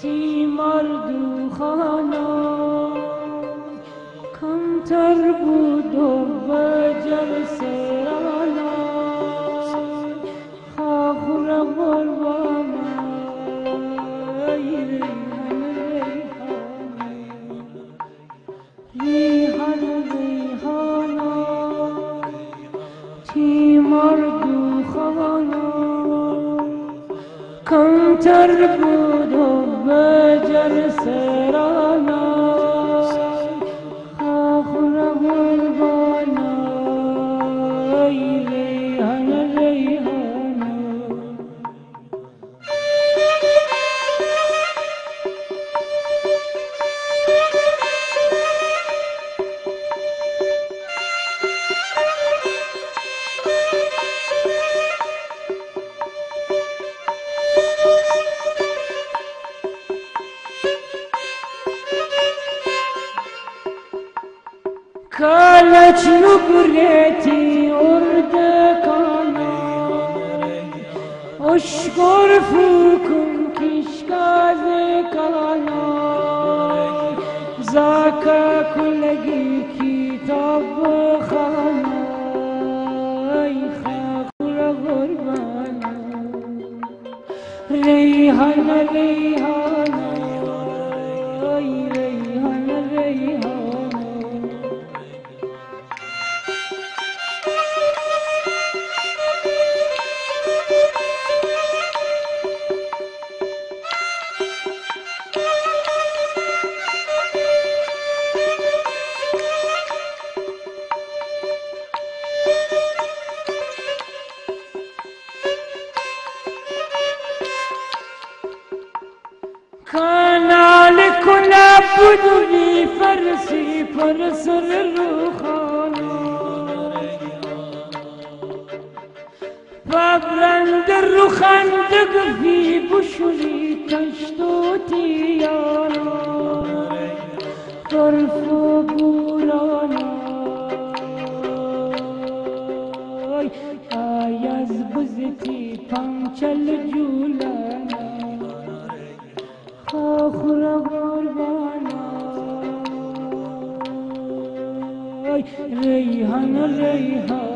تیماردو خانا کمتر بود و جلسه رانا خاخور قربان ریحان ریحانا تیماردو خانا کمتر بود و جلسه رانا خاخور قربان ریحان ریحانا کالچ نگرتی اردکانا اشکر فکن کشکاز کانا زاکا کلگی کتاب خانا خاخور قربانا ریحان ریحانا ریحان ریحانا کانال کلا بدونی فرسی پرسر روخانا فبرند روخندگ فی بشوری تشتو تیانا طرف و بورانا آیاز بزتی پنچل جولانا خاخور قربانا ریحان ریحان